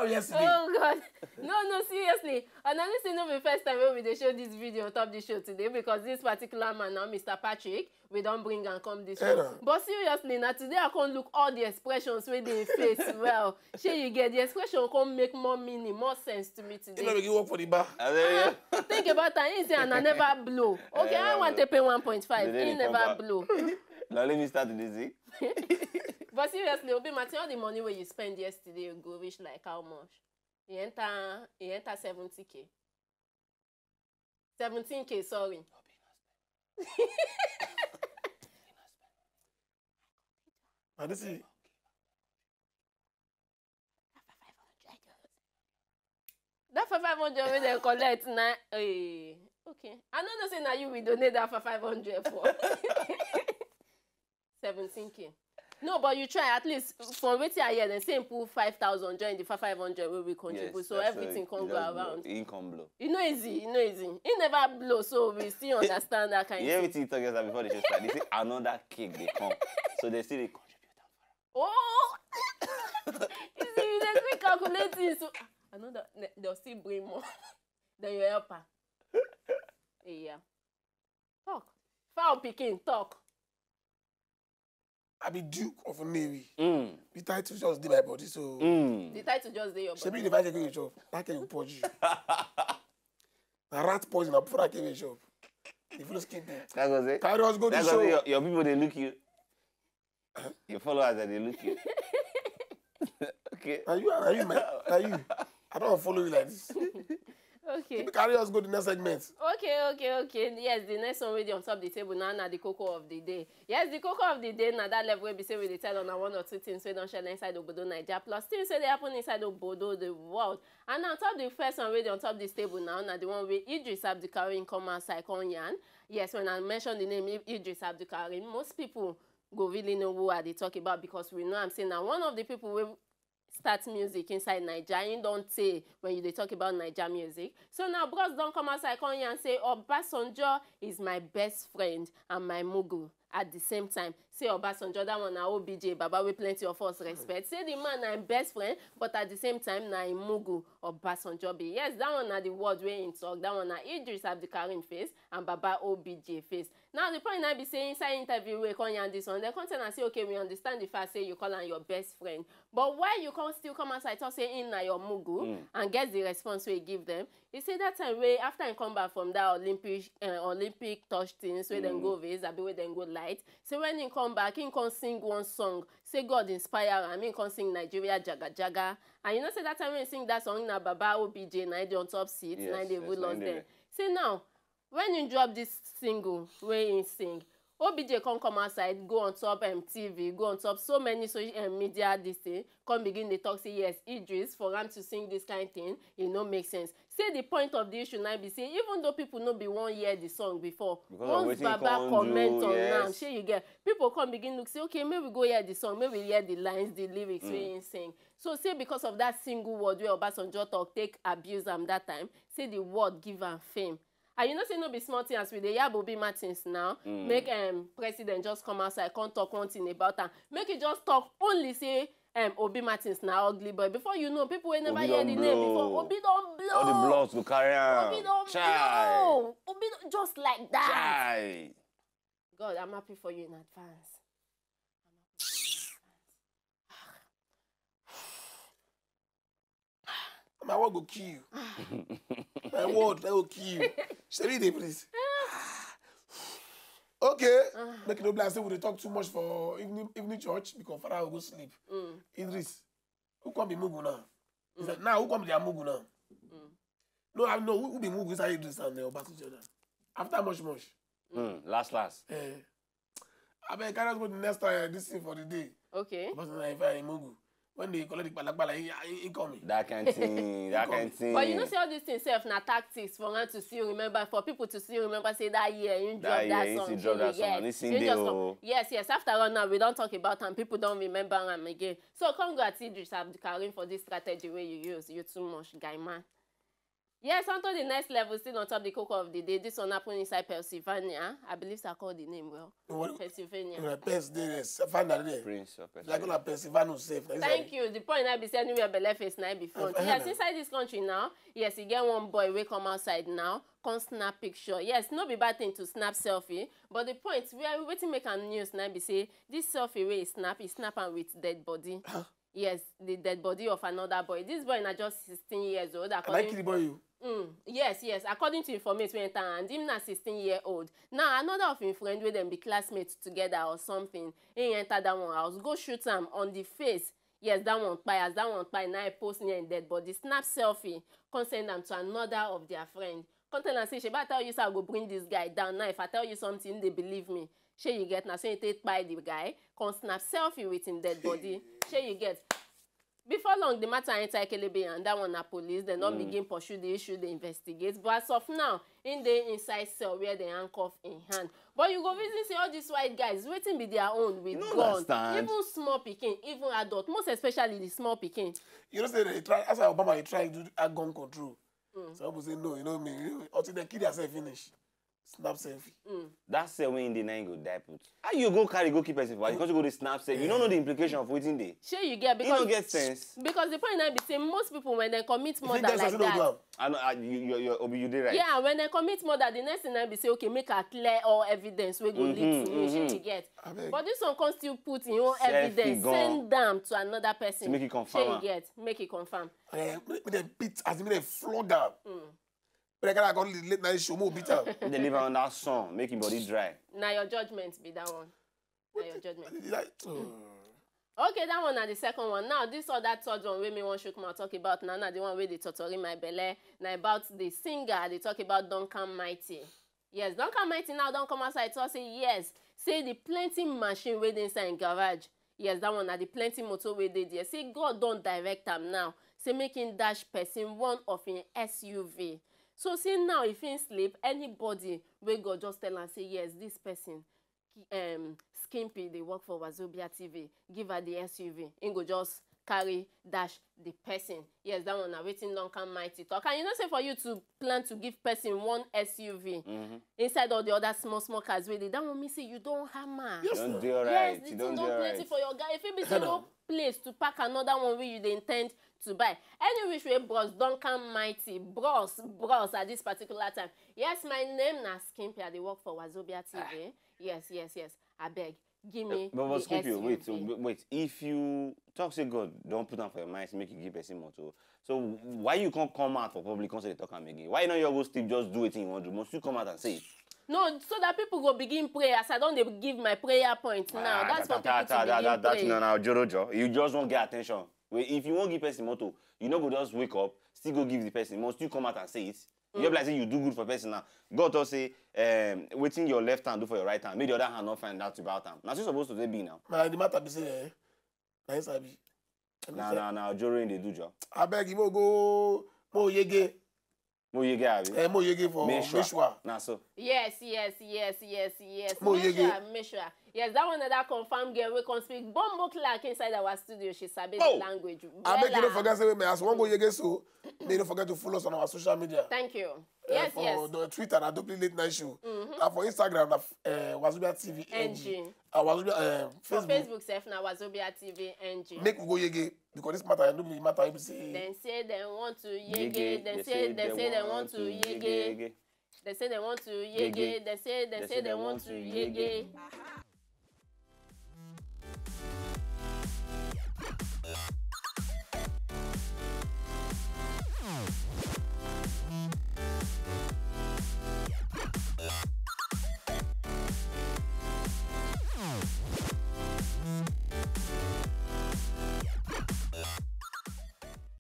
how yesterday? Oh God. No, seriously. And I listen to the first time when we show this video on top the show today because this particular man now, Mr. Patrick, we don't bring and come this show. But seriously, now today I can't look all the expressions where they face well. Sure, you get the expression can make more meaning, more sense to me today. You know, you work for the bar. Think about that. He say, and I never blow. Okay, I want to pay 1.5. He never blow. Now let me start with this. But seriously, Obi Martin, all the money where you spend yesterday, you go reach like how much? He enter 70K. 17K, sorry. And this is that for 500 when they collect now. Okay. I don't say now you will donate that for 500 for 17K. No, but you try at least from waiting a year, then say put 5,000 join the 500 where we contribute, yes, so everything can go around. Income blow. You know easy. It never blow, so we still understand that kind of thing. Everything talk about before the show start. They say another cake they come, so they still contribute. Oh, you see, they quick calculating, so another they'll still bring more than your helper. Yeah. Talk. Foul picking, talk. I be Duke of a Navy. The title just did my body, so. The title just did your body. She be the vice in shop. That can purge you. The rat poison, I put that in shop. The full skin there. That was it. Carry us go to show. Your people, they look you. Your followers, they look you. Okay. Are you? I don't follow you like this. Okay. Carry us go to the next segment. Okay. Yes, the next one already on top of the table now the cocoa of the day. Yes, the cocoa of the day now that level we say we tell on one or two things we don't share inside obodo Nigeria plus things say they happen inside obodo the world. And on top the first one already on top of this table now the one with Idris Abdulkarim come outside Konyan. Yes, when I mention the name Idris Abdulkarim, most people go really know who are they talking about because we know I'm saying now one of the people will start music inside Nigeria. You don't say when they talk about Nigeria music. So now bros don't come outside and say Obasanjo is my best friend and my mugu at the same time. Say Obasanjo, that one na OBJ, Baba with plenty of us respect. Say the man na best friend, but at the same time na mugu Obasanjo be. Yes, that one na the word where in talk. That one na Idris Abdulkarim face and Baba OBJ face. Now the point I be saying inside interview we call you this one. The content I say okay, we understand the fact say you call on your best friend, but why you can't still come outside to say in na your mugu and get the response we give them? You say that time way after I come back from that Olympic touch things where then go vase, abi where then go light. So when he come back, he can sing one song. Say God inspire him. He can sing Nigeria Jaga Jaga. And you know say that time when he sing that song na Baba OBJ na they on top seat, na they will lost them. Say now when you drop this single where he sing, OBJ come outside, go on top TV, go on top so many social media this thing, come begin the talk say yes, Idris for him to sing this kind of thing, it no make sense. Say the point of the issue now be say even though people no be one hear the song before, because once Baba comment on now, sure you get people come begin look say okay, maybe we go hear the song, maybe hear the lines, the lyrics where he sing. So say because of that single word where Obasanjo talk take abuse that time, say the word give am fame. And you know, say no be small thing as with the Obi Martins now. Make president just come outside, can't talk one thing about that. Make it just talk only say Obi Martins now ugly boy. Before you know, people will never hear the name before. Obi don't blow. All the bloods will carry on. Obi don't blow. Obi don't, just like that. Chai. God, I'm happy for you in advance. My word will kill you. My word, that will kill you. Steady there, please. Okay. Make it no blast. We talk too much for evening church because Father will go sleep. Idris, who can be Mugu now? He said, now who can be their Mugu now? No, I know who be Mugu inside Idris and Obasanjo now. After much. Last. I bet carry us go to the next time this thing for the day. Okay. Obasanjo if I Mugu. When they collect the balakbala, he coming. That kind of thing. But you know, see all these things self na tactics for them to still remember, for people to still remember, say that year you drop that song. Yes. After all now, we don't talk about and people don't remember them again. So congrats Idris Abdulkarim for this strategy where you use. You too much, guy man. Yes, on to the next level, still on top the cocoa of the day. This one happened inside Pennsylvania. I believe I called the name well. Pennsylvania. Pennsylvania. Prince of Like on Pennsylvania safe. Thank you. The point I be saying anywhere belle face now be front. Yes, inside this country now, yes, you get one boy wey come outside now, come snap picture. Yes, no be bad thing to snap selfie, but the point we are waiting make a news now be say this selfie wey he snap am with dead body. Yes, the dead body of another boy. This boy na just 16 years old. Like the boy you. Yes. According to informate we enter and him na 16-year-old. Now another of him friend with them be classmates together or something. He enter that one house, go shoot him on the face. Yes, that one bias, that one by now post near in dead body. Snap selfie, come send them to another of their friend. Come tell and say, she better tell you so I go bring this guy down. Now if I tell you something, they believe me. Shey you get now, so you take by the guy, come snap selfie with him dead body. Shey you get. Before long, the matter enter Kelebe and that one na police. They don't begin pursue the issue, they investigate. But as of now, in the inside cell where they handcuff in hand. But you go visit see all these white guys waiting be their own with gun. Even small pikin, even adult, most especially the small pikin. You know, say they try, as Obama, they try to do gun control. Some people say no, you know me. Until they kill themselves finish. Snap selfie. That's the way in the nine go die put. How you go carry go keep person for? Because you go to snap selfie. You don't know the implication of waiting there. Sure you get because you don't get sense. Because the point I be saying most people when they commit murder like that. I know you did right. Yeah, when they commit murder, the next thing I be say okay, make a clear all evidence we go lead to me. Sure you get. But this one can still put in your evidence, send them to another person. To make it confirm. Sure you get, make it confirm. Make them beat as they flog them. But I got late night show more bitter. They live on that song, making body dry. Now your judgment be that one. Now your judgment. Okay, that one and the second one. Now this or that third one, we may want to talk about now. The one where they totori my belly. Now about the singer, they talk about Duncan Mighty. Yes, Duncan Mighty now don't come outside to say yes. Say the plenty machine where they inside in garage. Yes, that one and the plenty motor where they there. Say God don't direct them now. Say making dash person one of in SUV. So see now if he sleep, anybody will go just tell and say yes, this person, Skimpy, they work for Wazobia TV, give her the SUV. He go just carry dash the person. Yes, that one now waiting Duncan Mighty talk. And you know say for you to plan to give person one SUV inside all the other small cars really, that one mean say you don't hammer. You don't do alright. Yes, the thing don't plenty for your guy. If it be say no place to pack another one where you dey intend to buy. Any which way bros Duncan Mighty, bros at this particular time. Yes, my name na Skimpy. I dey work for Wazobia TV. Yes. I beg, give me but the Skimpy, SUV. wait. If you talk say God, don't put on for your mind to make you give person motor. So why you can't come out for public concert talk am again? Why not you go still just do it in you want to do? Must you come out and say it? No, so that people go begin pray. As I don't give my prayer point now. That's for people to begin pray. Now, Jorojo. You just won't get attention. If you won't give person motto, you know go just wake up, still go give the person. Must you come out and say it? You like say you do good for person now. God also say, waiting your left hand do for your right hand. Make the other hand not find out about them. Now, you're supposed to say be now. Man, the matter be say, nice abi. Now, Joro in the do job. I beg you go mo yege. Mo yege abi. Mo yege for Meshwa. Now so. Yes. Mo yege. Meshwa. Yes, that one that confirmed girl we can speak Bombo Clark inside our studio. She sabi the language. I beg you don't forget say me as one go yege so. May don't forget to follow us on our social media. Thank you. Yes. For the Twitter, na Double Late Night Show. And for Instagram, Wazobia TV NG. And Facebook. For Facebook, self na Wazobia TV NG. Make we go yege because this matter, nobody matter. You say. Then say they want to yege. Then say they want to yege. They say they want to yege. They say they want to yege.